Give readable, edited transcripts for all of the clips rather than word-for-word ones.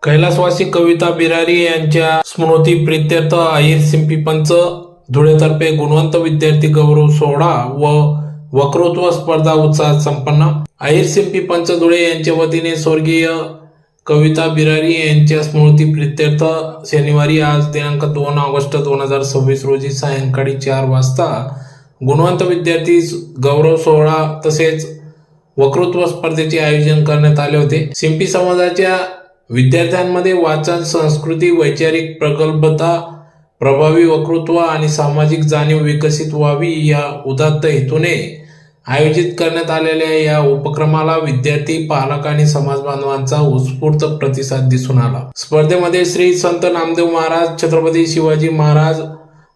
कैलासवासी कविता बिरारी यांच्या स्मृती प्रित्यर्थ अहिर सिंपी पंच धुळेतर्फे गुणवंत विद्यार्थी गौरव सोहळा व वक्तृत्व स्पर्धा उत्साहात संपन्न। अहिर सिंपी पंच धुळे यांच्या वतीने स्वर्गीय कविता बिरारी यांच्या स्मृती प्रित्यर्थ शनिवारी आज दिनांक 2 ऑगस्ट 2026 रोजी सायंकाळी 4 वाजता गुणवंत विद्यार्थी गौरव सोहळा तसेच वक्तृत्व स्पर्धेचे आयोजन करण्यात आले होते। सिंपी समाजाच्या विद्यार्थ्यांमध्ये वाचन, संस्कृती, वैचारिक प्रगल्भता, प्रभावी वक्तृत्व आणि सामाजिक जाणीव विकसित व्हावी या उदात्त हेतूने आयोजित करण्यात आलेल्या या उपक्रमाला विद्यार्थी, पालक आणि समाज बांधवांचा उत्स्फूर्त प्रतिसाद दिसून आला। स्पर्धेमध्ये श्री संत नामदेव महाराज, छत्रपती शिवाजी महाराज,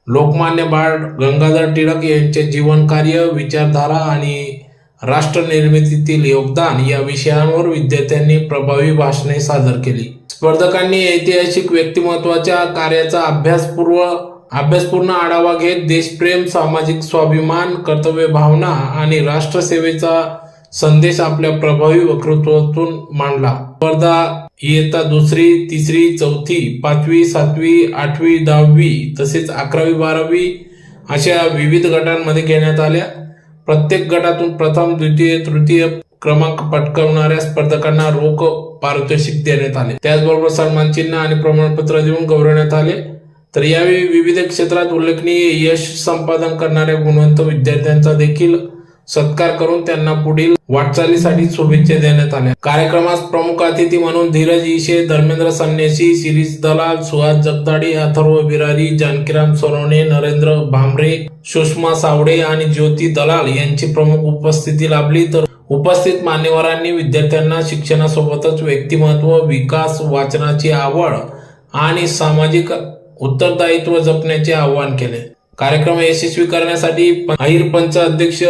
लोकमान्य बाळ गंगाधर टिळक यांचे जीवन कार्य, विचारधारा आणि राष्ट्र निर्मितीतील योगदान या विषयांवर विद्यार्थ्यांनी प्रभावी भाषणे सादर केली। स्पर्धकांनी ऐतिहासिक व्यक्तिमत्वाच्या कार्याचा अभ्यासपूर्ण आढावा घेत देशप्रेम, सामाजिक स्वाभिमान, कर्तव्य भावना आणि राष्ट्रसेवेचा संदेश आपल्या प्रभावी वक्तृत्वातून मांडला। स्पर्धा इयत्ता 2री, 3री, 4थी, 5वी, 7वी, 8वी, 10वी तसेच 11वी, 12वी अशा विविध गटांमध्ये घेण्यात आल्या। प्रत्येक गटातून प्रथम, द्वितीय, तृतीय क्रमांक पटकावणाऱ्या स्पर्धकांना रोख पारितोषिक देण्यात आले। त्याचबरोबर सन्मान चिन्ह आणि प्रमाणपत्र देऊन गौरवण्यात आले। तर यावेळी विविध क्षेत्रात उल्लेखनीय यश संपादन करणाऱ्या गुणवंत विद्यार्थ्यांचा देखील सत्कार करून त्यांना पुढील वाटचालीसाठी शुभेच्छा देण्यात आल्या। कार्यक्रमास प्रमुख अतिथी म्हणून धीरज ईशे, धर्मेंद्र संन्यासी, शिरीष दलाल, सुहास जगदाळे, अथर्व बिरारी, जानकीराम सोनवणे, नरेंद्र भांबरे, सुषमा सावडे आणि ज्योती दलाल यांची प्रमुख उपस्थिती लाभली। तर उपस्थित मान्यवरांनी विद्यार्थ्यांना शिक्षणासोबतच व्यक्तिमत्व विकास, वाचनाची आवड आणि सामाजिक उत्तरदायित्व जपण्याचे आवाहन केले। कार्यक्रम यशस्वी करण्यासाठी अहिर पंच अध्यक्ष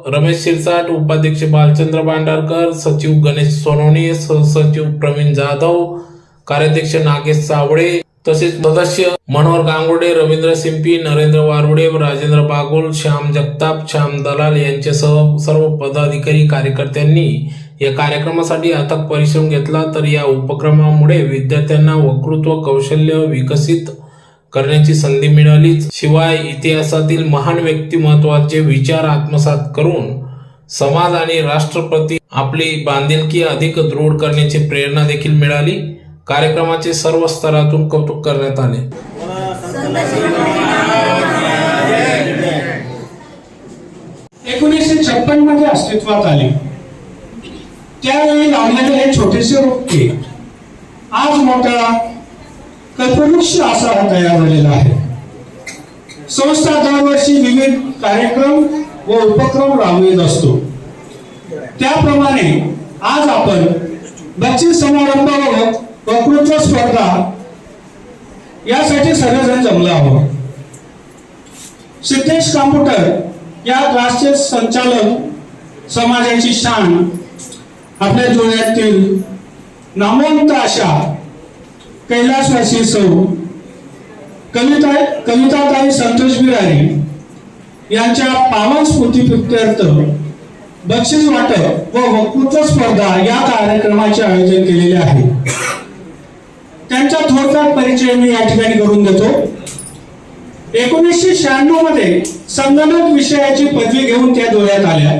रमेश शिरसाट, उपाध्यक्ष बालचंद्र भांडारकर, सचिव गणेश सोनवणे, सहसचिव प्रवीण जाधव, कार्याध्यक्ष नागेश सावळे तसेच सदस्य मनोहर गांगुर्डे, रवींद्र सिंपी, नरेंद्र वारुडे, राजेंद्र बागोल, श्याम जगताप, श्याम दलाल यांच्यासह सर्व पदाधिकारी कार्यकर्त्यांनी या कार्यक्रमासाठी अथक परिश्रम घेतला। तर या उपक्रमामुळे विद्यार्थ्यांना वक्तृत्व कौशल्य विकसित करण्याची संधी मिळालीच शिवाय इतिहासातील महान व्यक्तिमत्वाचे विचार आत्मसात करून समाज आणि राष्ट्रप्रती आपली बांधिलकी अधिक दृढ करण्याची प्रेरणा देखील मिळाली। कार्यक्रमाचे सर्व स्तरातून कौतुक करण्यात आले। 1956 मध्ये अस्तित्वात आले त्यावेळी लावलेले हे छोटेसे रोपटे आज मोठा कल्पवृक्ष असा तयार झालेला आहे। संस्था दरवर्षी विविध कार्यक्रम व उपक्रम राबवित असतो। त्याप्रमाणे आज आपण बक्षीस समारंभ व वक्तृत्व स्पर्धा यासाठी सर्वजण जमलो आहोत। सिद्धेश कॉम्प्युटर या क्लासचे संचालक, समाजाची शान, आपल्या जुळ्यातील नामवंत अशा कैलासवासी सौ कविताताई संतोष बिरारी यांच्या पावन स्मृतीप्रित्यर्थ बक्षीस वाटप व वक्तृत्व स्पर्धा या कार्यक्रमाचे आयोजन केलेले आहे। त्यांचा थोडक्यात परिचय मी या ठिकाणी करून देतो। 1996 मध्ये संगणक विषयाची पदवी घेऊन त्या धुळ्यात आल्या।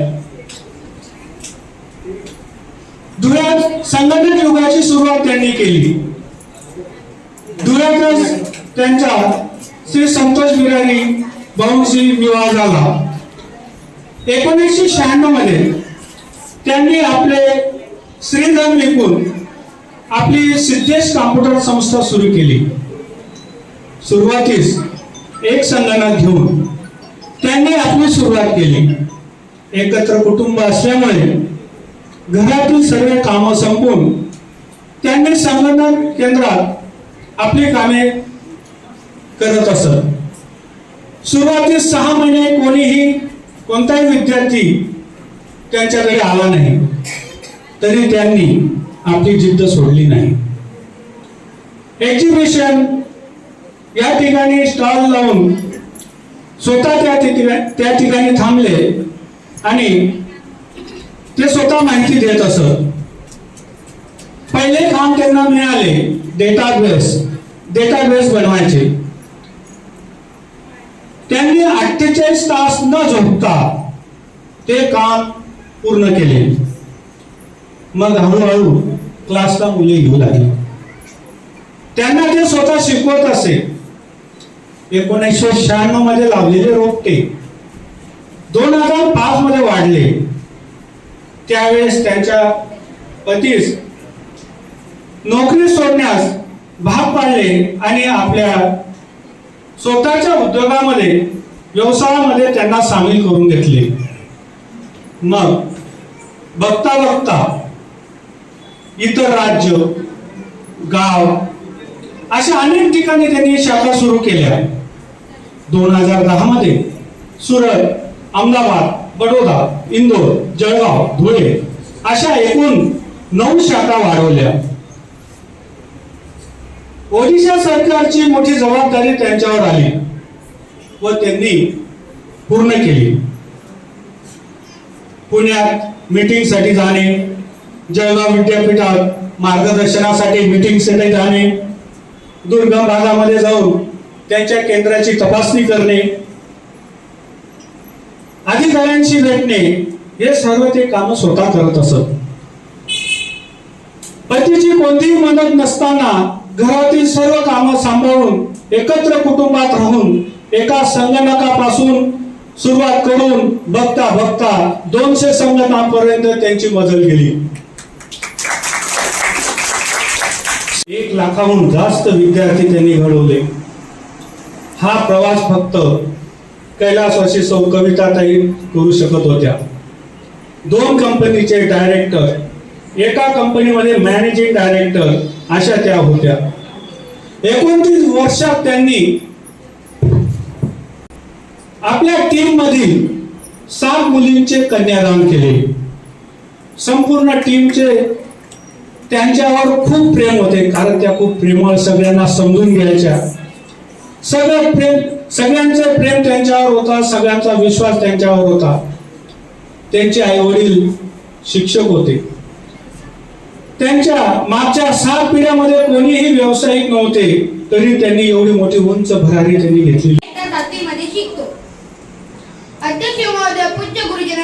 धुळ्यात संगणक युगाची सुरुवात त्यांनी केली। धुळ्यातच त्यांचा श्री संतोष बिरारी भाऊंशी विवाह झाला। 1996 मध्ये त्यांनी आपले श्रीधन विकून आपली सिद्धेश कॉम्प्युटर संस्था सुरू केली। सुरुवातीस एक संगणक घेऊन त्यांनी आपली सुरुवात केली। एकत्र कुटुंब असल्यामुळे घरातील सर्व कामं संपवून त्यांनी संगणक केंद्रात आपली कामे करत असत। सुरुवातीस 6 महिने कोणताही विद्यार्थी त्यांच्याकडे आला नाही, तरी त्यांनी आपली जिद्द सोडली नाही। एक्झिबिशन या ठिकाणी स्टॉल लावून स्वतः त्या ठिकाणी थांबले आणि ते स्वतः माहिती देत असत। पहिले काम त्यांना मिळाले डेटाबेस बनवायचे. त्यांनी 48 तास न झोपता ते काम पूर्ण केले. मग हळूहळू क्लासला मुले येऊ लागली. त्यांना ते स्वतः शिकवत असे. 1996 मध्ये लावलेले रोपटे 2005 मध्ये वाढले. त्यावेळेस त्यांच्या पतीस नोकरी सोडण्यास भाग पाडले आणि आपल्या स्वतःच्या उद्योगामध्ये व्यवसायामध्ये त्यांना सामील करून घेतले. मग बघता बघता इतर राज्य गाव अशा अनेक ठिकाणी त्यांनी शाखा सुरू केल्या. 2010 मध्ये सुरत, अहमदाबाद, बडोदा, इंदोर, जळगाव, धुळे अशा एकूण 9 शाखा वाढवल्या. ओडिशा सरकारची मोठी जबाबदारी त्यांच्यावर आली व त्यांनी पूर्ण केली. पुण्यात मीटिंग साठी जाणे, जळगाव विद्यापीठात मार्गदर्शनासाठी मीटिंग साठी जाणे, दुर्गम भागामध्ये जाऊन त्यांच्या केंद्राची तपासणी करणे, अधिकाऱ्यांशी भेटणे, हे सर्व ते काम स्वतः करत असत. पतीची कोणतीही मदत नसताना घरातील सर्व कामं सांभाळून एकत्र कुटुंबात राहून एका संगणकापासून सुरुवात करून बघता बघता 200 संगणकापर्यंत त्यांची मजल गेली. 1 लाखाहून जास्त विद्यार्थी त्यांनी घडवले. हा प्रवास फक्त कैलासवासी सौ कविताताई करू शकत होत्या. 2 कंपनीचे डायरेक्टर, एका कंपनीमध्ये मॅनेजिंग डायरेक्टर अशा त्या होत्या. 29 वर्षात त्यांनी आपल्या टीम मधील 7 मुलींचे कन्यादान केले. संपूर्ण टीमचे त्यांच्यावर खूप प्रेम होते, कारण त्या खूप प्रेमळ, सगळ्यांना समजून घ्यायच्या. सगळ्यांचे प्रेम त्यांच्यावर होता, सगळ्यांचा विश्वास त्यांच्यावर होता. त्यांचे आई वडील शिक्षक होते. त्यांच्या मागच्या 7 पिढ्यामध्ये कोणीही व्यावसायिक नव्हते, तरी त्यांनी एवढी मोठी उंच भरारी त्यांनी घेतली. अध्यक्ष महोदय, पूज्य गुरुजन,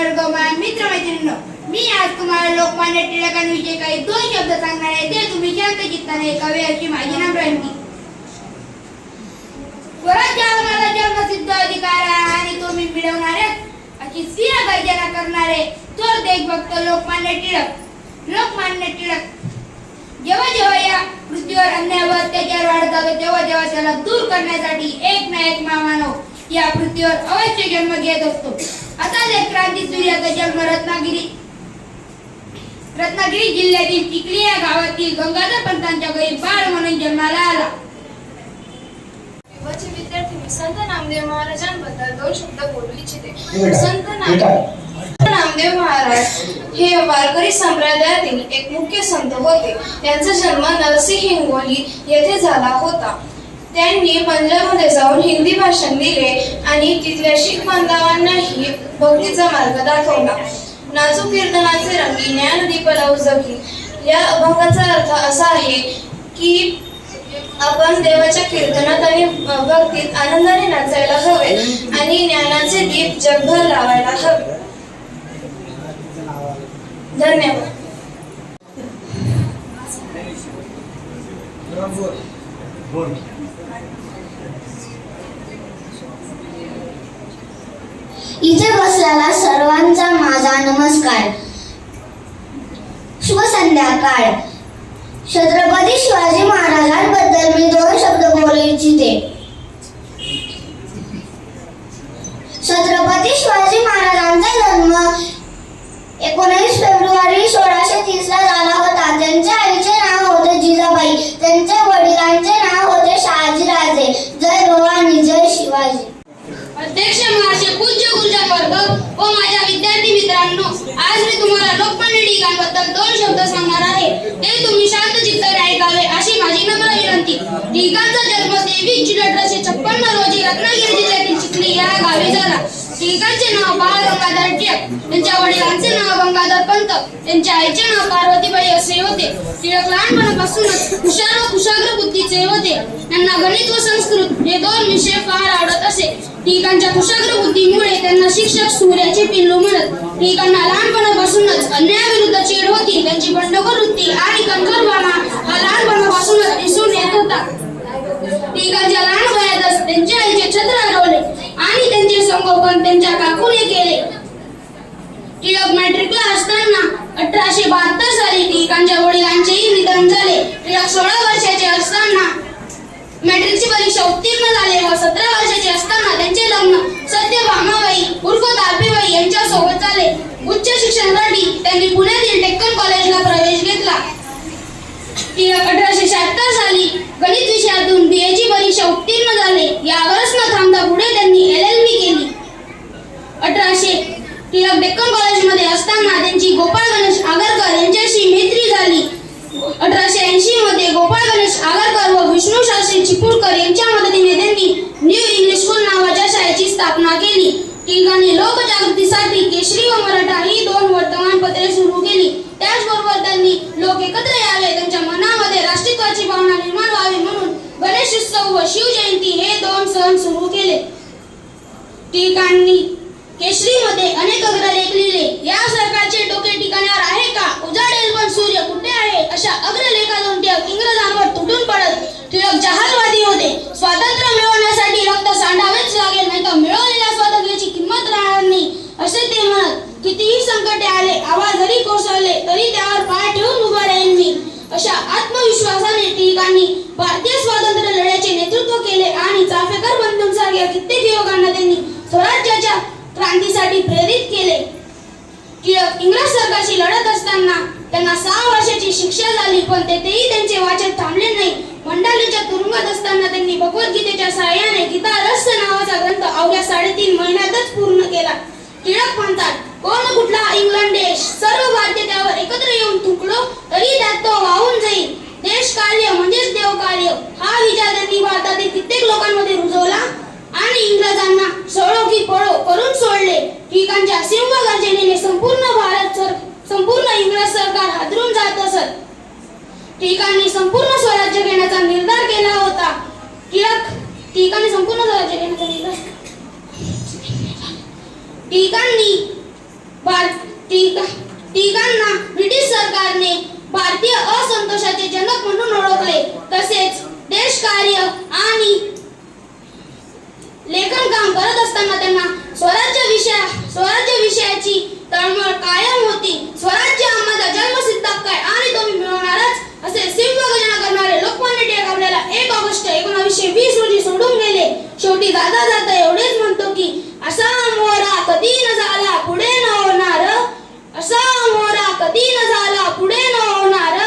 मित्र मैत्रिणींनो, मी आज तुम्हाला लोकमान्य टिळकांविषयी काही 2 शब्द सांगणार आहे. ते तुम्ही शांत चित्ताने ऐकावे अशी माझी नम्र विनंती. स्वराज्य हा माझा जन्मसिद्ध अधिकार आहे आणि तो मी मिळवणारच अशी स्थिर गर्जना करणारे थोर देशभक्त लोकमान्य टिळक जेव्हा जेव्हा या पृथ्वीवर अन्याय व अत्याचार वाढत जातो, तेव्हा जेव्हा त्याला दूर करण्यासाठी एक ना एक महामानव या पृथ्वीवर अवश्य जन्म घेत असतो. असाच एक क्रांती सूर्याचा जन्म रत्नागिरी जिल्ह्यातील चिखली या गावातील गंगाधर पंतांच्या घरी बाळ म्हणून जन्माला आला. विद्यार्थी संत नामदेव महाराजांबद्दल 2 शब्द बोलू इच्छिते. संत नामदेव महाराज हे वारकरी संप्रदायातील एक मुख्य संत होते. त्यांचा जन्म नरसी हिंगोली येथे झाला होता. त्यांनी पंजाबमध्ये जाऊन हिंदी भाषण दिले आणि तिथल्या शीख बांधवांनाही भक्तीचा मार्ग दाखवला. नाजूक कीर्तनाचे रंगी ज्ञानदीपाला उजवली या अभंगाचा अर्थ असा आहे की आपण देवाच्या कीर्तनात आणि भक्तीत आनंदाने नाचायला हवे आणि ज्ञानाचे दीप जगभर लावायला हवे. धन्यवाद. इथे बसलेला सर्वांचा माझा नमस्कार. शुभ संध्याकाळ. छत्रपती शिवाजी महाराजांबद्दल मी 2 शब्द बोलू इच्छिते. छत्रपती शिवाजी महाराजांचा जन्म 19 फेब्रुवारी 1630 ला झाला होता. त्यांच्या आईचे नाव होते जिजाबाई. त्यांच्या वडिलांचे नाव होते शहाजीराजे. जय भवानी, जय शिवाजी. अध्यक्ष महाशय, पूज्य गुरुजन वर्ग व माझ्या विद्यार्थी मित्रांनो, आज मी तुम्हाला लोकमान्य टिळकांबद्दल 2 शब्द सांगणार आहे. ते तुम्ही शांत चित्ताने ऐकावे अशी माझी नम्र विनंती. टिळकांचा जन्म 23 जुलै 1856 रोजी रत्नागिरी जिल्ह्यातील चिखली या गावी झाला. टिळकांचे नाव बाळ गंगाधर टिळक, त्यांच्या वडिलांचे नाव गंगाधर पंत, त्यांच्या आईचे नाव पार्वतीबाई असे होते. टिळक लहानपणापासूनच हुशार व कुशाग्र बुद्धीचे होते. त्यांना गणित व संस्कृत हे दोन विषय फार आवडत असे. टिळकांच्या कुशाग्र बुद्धीमुळे त्यांना शिक्षक सूर्याचे पिल्लू म्हणत. टिळकांना लहानपणापासूनच अन्यायाविरुद्ध चीड होती. त्यांची बंडखोर वृत्ती आणि कणखरपणा हा लहानपणापासूनच दिसून येत होता. टिळकांच्या लहान वयातच त्यांच्या आईचे छत्र हरवले आणि त्यांचे संगोपन त्यांच्या काकूने केले. टिळक मॅट्रिकला असताना 1872 साली टिळकांच्या वडिलांचेही निधन झाले. टिळक 16 वर्षाचे असताना मॅट्रिकची परीक्षा उत्तीर्ण झाले व 17 वर्षाचे असताना त्यांचे लग्न सत्यभामाबाई उर्फ तारपेबाई यांच्यासोबत झाले. उच्च शिक्षणासाठी त्यांनी पुण्यातील डेक्कन कॉलेजला प्रवेश घेतला. टिळक 1876 साली गणित विषयातून BA ची परीक्षा उत्तीर्ण झाले. यावरच न थांबता पुढे त्यांनी LLB केली. टिळक डेक्कन कॉलेजमध्ये असताना त्यांची गोपाळ गणेश आगरकर यांच्याशी मैत्री झाली. 1880 मध्ये गोपाळ गणेश आगरकर व विष्णू शास्त्री चिपळूणकर यांच्या मदतीने त्यांनी न्यू इंग्लिश स्कूल नावाच्या शाळेची स्थापना केली. टिळकांनी लोकजागृतीसाठी केसरी व मराठा ही 2 वर्तमानपत्रे सुरू केली. त्याचबरोबर त्यांनी लोक एकत्र यावे, त्यांच्या मनामध्ये राष्ट्रीयत्वाची भावना निर्माण व्हावी म्हणून गणेशोत्सव व शिवजयंती हे 2 सण सुरू केले. टिळकांनी केसरीमध्ये अनेक अग्रलेख लिहिले. या सरकारचे डोके ठिकाणावर आहे का? उजाडेल पण सूर्य कुठे आहे? अशा अग्रलेखातून टिळक इंग्रजांवर तुटून पडत. टिळक जहालवादी होते. स्वातंत्र्य मिळवण्यासाठी रक्त सांडावेच लागेल, नाही तर मिळवलेल्या स्वातंत्र्याची किंमत राहणार नाही असे ते म्हणत. कितीही संकटे आले, आवाज जरी कोसळले तरी त्यावर पाय ठेवून उभा राहील मी अशा आत्मविश्वासाने टिळकांनी भारतीय स्वातंत्र्य लढ्याचे नेतृत्व केले आणि चाफेकर बंधूंसारख्या कित्येक युवकांना त्यांनी स्वराज्याच्या क्रांतीसाठी प्रेरित केले. टिळक इंग्रज सरकारशी लढत असताना त्यांना 6 वर्षाची शिक्षा झाली, पण तेथेही त्यांचे वाचन थांबले नाही. मंडालीच्या तुरुंगात असताना त्यांनी भगवद्गीतेच्या सहाय्याने गीता रहस्य नावाचा ग्रंथ अवघ्या 3.5 महिन्यातच पूर्ण केला. टिळक म्हणतात, कोण कुठला इंग्लंड देश, सर्व भारतीय त्यावर एकत्र येऊन थुंकलो तरी त्यात तो वाहून जाईल. देश कार्य म्हणजेच देव कार्य हा विचार त्यांनी भारतातील कित्येक लोकांमध्ये रुजवला आणि इंग्रजांना सोडो की पळो करून सोडले. टिळकांच्या सिंह गर्जनेने संपूर्ण इंग्रज सरकार हादरून जात असत. टिळकांनी संपूर्ण स्वराज्य घेण्याचा निर्धार केला होता. टिळकांनी संपूर्ण स्वराज्य घेण्याचा निर्धार टिळकांना ब्रिटिश सरकारने भारतीय असंतोषाचे जनक म्हणून ओळखले. तसेच देशकार्य आणि लेखन काम करत असताना त्यांना स्वराज्य विषयाची तळमळ कायम होती. स्वराज्य आम्हाला जन्मसिद्ध हक्क आहे आणि तो मी मिळवणारच असे सिंहगर्जना करणारे लोकमान्य टिळक आपल्याला 1 ऑगस्ट 1920 रोजी सोडून गेले. शेवटी जाता जाता एवढेच म्हणतो की असा मोहरा कधी न झाला पुढे न होणार, असा मोहरा कधी न झाला पुढे न होणार,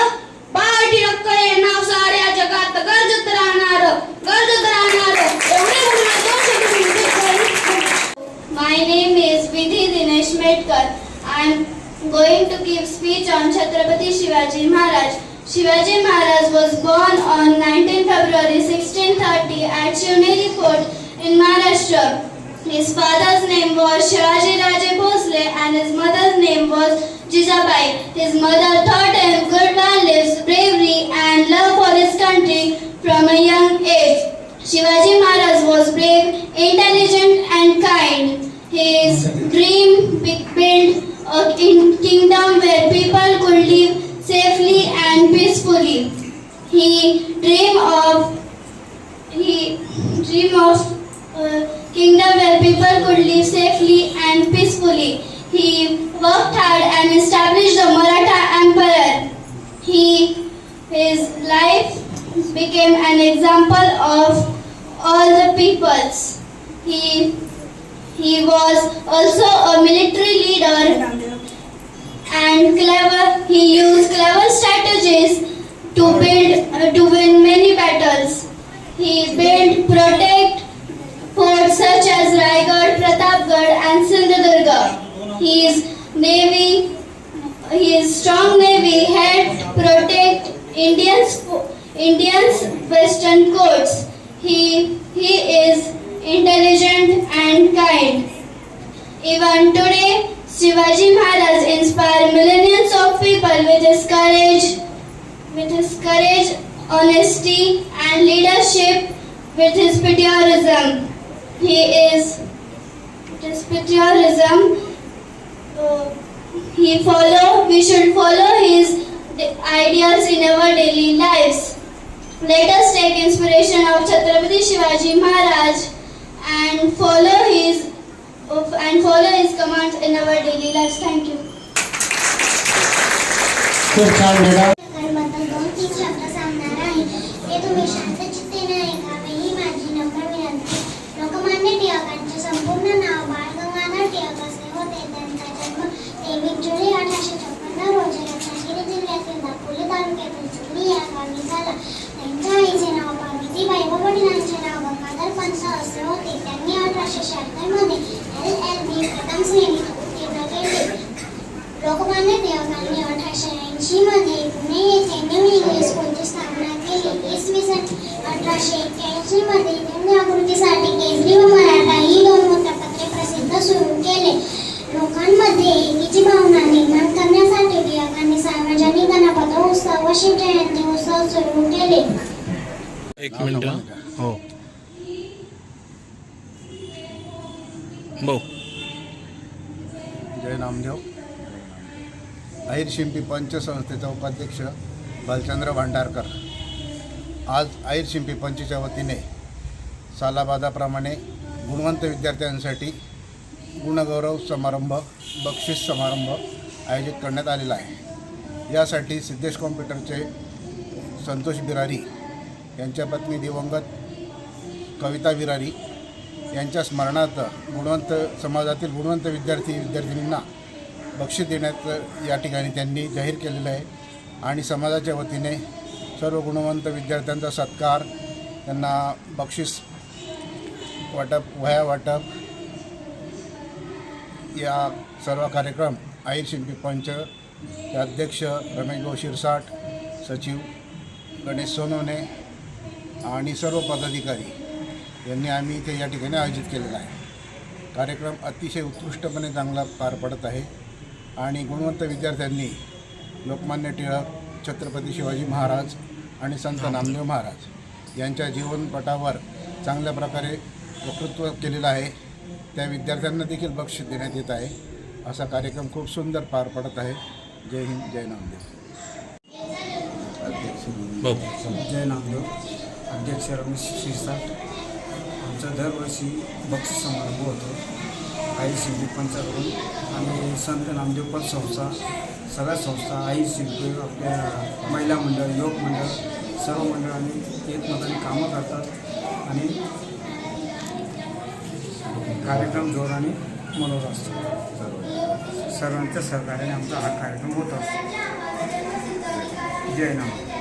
बाळ टिळक हे नाव साऱ्या जगात गरजत राहणार. एवढे म्हणून 2 शब्द. My name is Vidhi Dinesh Medkar. I am going to give speech on Chhatrapati Shivaji Maharaj. Shivaji Maharaj was born on 19 February 1630 at Shivneri Fort in Maharashtra. His father's name was Shivaji Raje Bhosle and his mother's name was Jijabai. His mother taught him good values, bravery and love for his country from a young age. Shivaji Maharaj was brave, intelligent and kind. His dream built a kingdom where people could live safely and peacefully. He dreamed of a kingdom where people could live safely and peacefully. He worked hard and established the Maratha Empire. His life became an example of all the peoples. He was also a military leader and clever. He used clever strategies to win many battles. He built protect forts such as Raigad, Pratapgarh and Sindhudurga. His strong navy helped protect Indians' western coasts. He is intelligent and kind. Even today, Shivaji Maharaj inspired millions of people with his courage, honesty and leadership with his patriotism. We should follow his ideals in our daily lives. Let us take inspiration of Chhatrapati Shivaji Maharaj and follow his commands in our daily lives. Thank you. खूप छान madam. बद्दल 2-3 शब्द सांगणार आहे. ते तुम्ही शांत चित्तेने ऐकावे ही माझी नम्र विनंती. लोकमान्य टिळकांचे संपूर्ण नाव बाळ गंगाधर टिळक असे होते. त्यांचा जन्म 23 जुलै 1856 रोजी रत्नागिरी जिल्ह्यातील दापोली तालुक्यातील चिखली या गावी झाला. त्यांच्या आईचे नाव पार्वतीबाई व वडिलांचे नाव गंगाधर पंत असे होते. त्यांनी 1876 मध्ये LL.B. प्रथम श्रेणीत उत्तीर्ण केले. लोकमान्य टिळकांनी 1880 मध्ये पुणे येथे न्यू इंग्लिश स्कूलची स्थापना केली. इसवी सन 1881 मध्ये जनजागृतीसाठी केसरी व मराठा ही 2 वृत्तपत्रे प्रसिद्ध सुरू केले. लोकांमध्ये एकीची भावना निर्माण करण्यासाठी टिळकांनी सार्वजनिक गणपती उत्सव व शिवजयंती उत्सव सुरू केले. एक मिनिट. हो भाऊ. जय नामदेव. अहिर शिंपी पंच संस्थेचा उपाध्यक्ष भालचंद्र भांडारकर. आज अहिर शिंपी पंचच्या वतीने सालाबादाप्रमाणे गुणवंत विद्यार्थ्यांसाठी गुणगौरव समारंभ, बक्षीस समारंभ आयोजित करण्यात आलेला आहे. यासाठी सिद्धेश कॉम्प्युटरचे संतोष बिरारी यांच्या पत्नी दिवंगत कविता बिरारी यांच्या स्मरणार्थ समाजातील गुणवंत विद्यार्थिनींना बक्षीस देण्याचं या ठिकाणी त्यांनी जाहीर केलेलं आहे. आणि समाजाच्या वतीने सर्व गुणवंत विद्यार्थ्यांचा सत्कार, त्यांना बक्षीस वाटप, वह्या वाटप या सर्व कार्यक्रम अहिर शिंपी पंचचे अध्यक्ष रमेश भाऊ शिरसाट, सचिव गणेश सोनवणे आणि सर्व पदाधिकारी यांनी आम्ही इथे या ठिकाणी आयोजित केलेला आहे. कार्यक्रम अतिशय उत्कृष्टपणे चांगला पार पडत आहे आणि गुणवंत विद्यार्थ्यांनी लोकमान्य टिळक, छत्रपती शिवाजी महाराज आणि संत नामदेव महाराज यांच्या जीवनपटावर चांगल्या प्रकारे वक्तृत्व केलेलं आहे. त्या विद्यार्थ्यांना देखील बक्षीस देण्यात येत आहे. असा कार्यक्रम खूप सुंदर पार पडत आहे. जय हिंद, जय नामदेव. जय नामदेव. अध्यक्ष रमेश शिरसाट. आमचा दरवर्षी बक्षीस समारंभ होतो अहिर शिंपी पंचाकडून. आणि संत नामदेव पत संस्था, सगळ्या संस्था, अहिर शिंपी, आपल्या महिला मंडळ, युवक मंडळ, सर्व मंडळांनी एकमताने कामं करतात आणि कार्यक्रम जोराने मनवत असतो. सर्वांच्या सहकार्याने आमचा हा कार्यक्रम होत असतो. जय नामदेव.